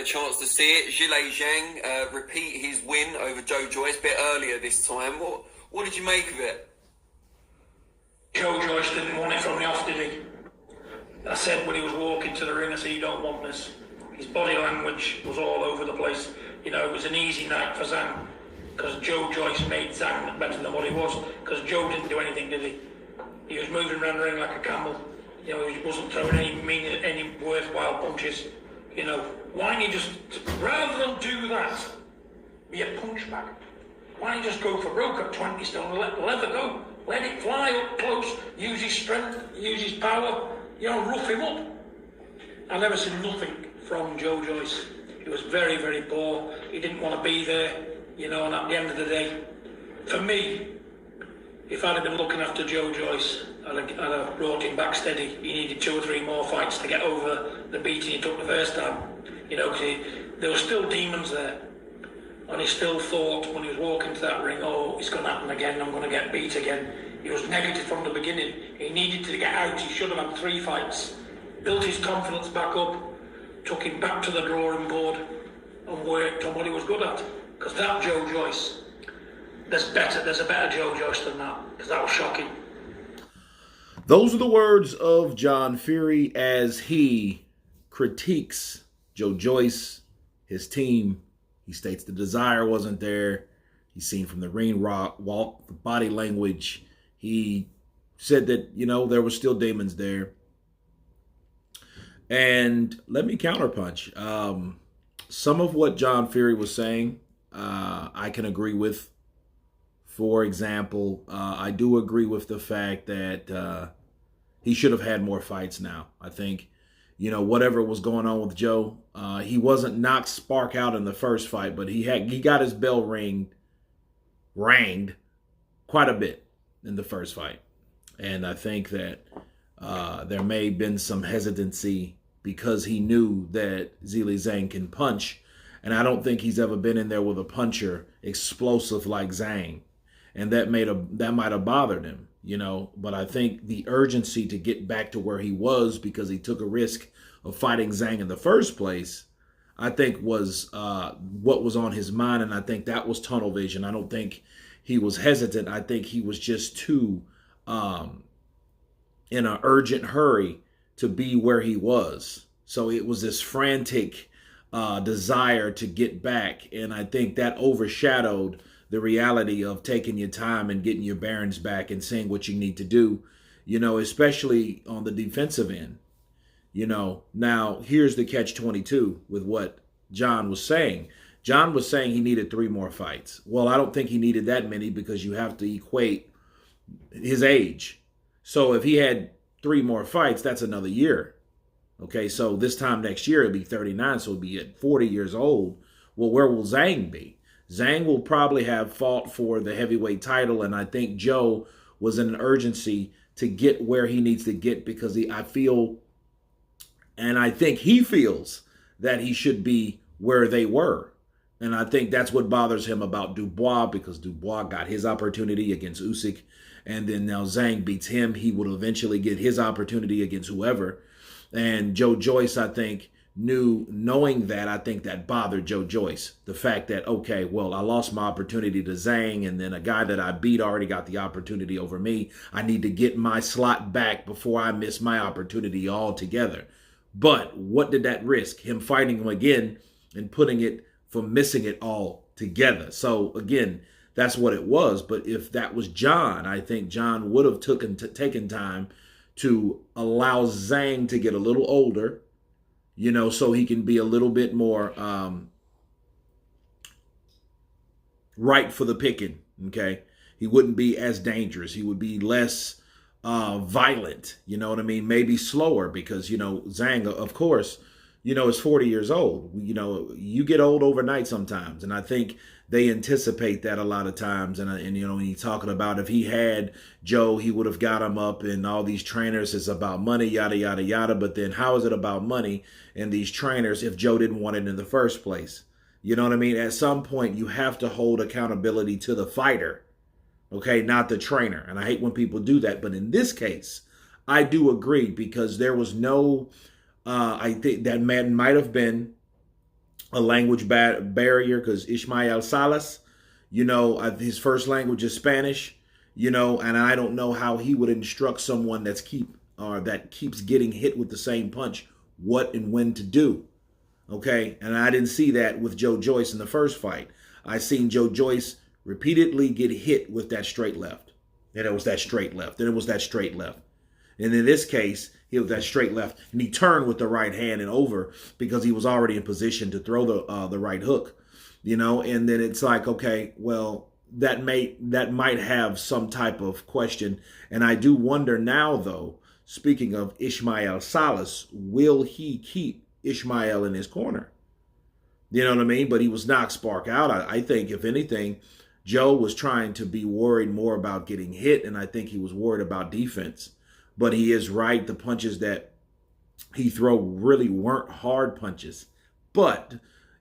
a chance to see it. Zhilei Zhang repeat his win over Joe Joyce a bit earlier this time. What did you make of it? Joe Joyce didn't want it from the off, did he? I said when he was walking to the ring, I said, you don't want this. His body language was all over the place. You know, it was an easy night for Zhang because Joe Joyce made Zhang better than what he was, because Joe didn't do anything, did he? He was moving around the ring like a camel. You know, he wasn't throwing any worthwhile punches. You know, why don't you just, rather than do that, be a punch bag, why don't you just go for broke at 20 stone and let it go? Let it fly up close, use his strength, use his power, you know, rough him up. I never seen nothing from Joe Joyce. He was very, very poor. He didn't want to be there, you know, and at the end of the day, for me, if I'd have been looking after Joe Joyce, I'd have brought him back steady. He needed 2 or 3 more fights to get over the beating he took the first time. You know, because there were still demons there. And he still thought when he was walking to that ring, oh, it's going to happen again, I'm going to get beat again. He was negative from the beginning. He needed to get out. He should have had 3 fights. Built his confidence back up, took him back to the drawing board and worked on what he was good at. Because that Joe Joyce, there's a better Joe Joyce than that, because that was shocking. Those are the words of John Fury as he critiques Joe Joyce, his team. He states the desire wasn't there. He's seen from the ring walk, the body language. He said that, you know, there were still demons there. And let me counterpunch. Some of what John Fury was saying, I can agree with. For example, I do agree with the fact that he should have had more fights now. I think, you know, whatever was going on with Joe, he wasn't knocked spark out in the first fight, but he got his bell ranged quite a bit in the first fight. And I think that there may have been some hesitancy because he knew that Zhilei Zhang can punch. And I don't think he's ever been in there with a puncher explosive like Zhang. And that might have bothered him, you know. But I think the urgency to get back to where he was because he took a risk of fighting Zhang in the first place, I think was what was on his mind. And I think that was tunnel vision. I don't think he was hesitant. I think he was just too in an urgent hurry to be where he was. So it was this frantic desire to get back. And I think that overshadowed the reality of taking your time and getting your bearings back and saying what you need to do, you know, especially on the defensive end. You know, now here's the catch-22 with what John was saying. John was saying he needed 3 more fights. Well, I don't think he needed that many because you have to equate his age. So if he had 3 more fights, that's another year. Okay, so this time next year, it'll be 39, so it'll be at 40 years old. Well, where will Zhang be? Zhang will probably have fought for the heavyweight title, and I think Joe was in an urgency to get where he needs to get because I think he feels that he should be where they were. And I think that's what bothers him about Dubois, because Dubois got his opportunity against Usyk, and then now Zhang beats him. He will eventually get his opportunity against whoever. And Joe Joyce, I think, knowing that, I think that bothered Joe Joyce. The fact that, okay, well, I lost my opportunity to Zhang, and then a guy that I beat already got the opportunity over me. I need to get my slot back before I miss my opportunity altogether. But what did that risk? Him fighting him again and putting it for missing it all together. So again, that's what it was. But if that was John, I think John would have taken time to allow Zhang to get a little older, you know, so he can be a little bit more right for the picking, okay? He wouldn't be as dangerous. He would be less violent, you know what I mean? Maybe slower because, you know, Zhang, of course, you know, is 40 years old. You know, you get old overnight sometimes, and I think they anticipate that a lot of times. And you know, when you're talking about if he had Joe, he would have got him up, and all these trainers is about money, yada, yada, yada. But then how is it about money and these trainers if Joe didn't want it in the first place? You know what I mean? At some point, you have to hold accountability to the fighter, okay, not the trainer. And I hate when people do that. But in this case, I do agree because there was no, I think that man might have been a language barrier because Ishmael Salas, his first language is Spanish, and I don't know how he would instruct someone that keeps getting hit with the same punch what and when to do. Okay, and I didn't see that with Joe Joyce in the first fight. I seen Joe Joyce repeatedly get hit with that straight left. And it was that straight left. Then it was that straight left. And in this case, he was that straight left. And he turned with the right hand and over because he was already in position to throw the right hook. And then it's like, okay, well, that might have some type of question. And I do wonder now, though, speaking of Ishmael Salas, will he keep Ishmael in his corner? You know what I mean? But he was knocked spark out. I think, if anything, Joe was trying to be worried more about getting hit, and I think he was worried about defense. But he is right. The punches that he threw really weren't hard punches. But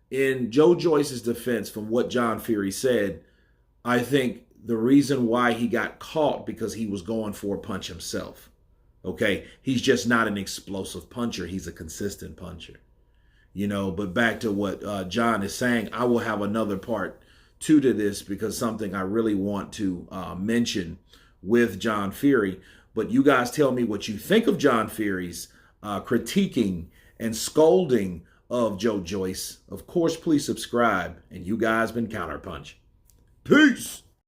in Joe Joyce's defense, from what John Fury said, I think the reason why he got caught because he was going for a punch himself. Okay, he's just not an explosive puncher. He's a consistent puncher. But back to what John is saying, I will have another part 2 to this because something I really want to mention with John Fury. But you guys tell me what you think of John Fury's critiquing and scolding of Joe Joyce. Of course, please subscribe. And you guys been Counterpunch. Peace.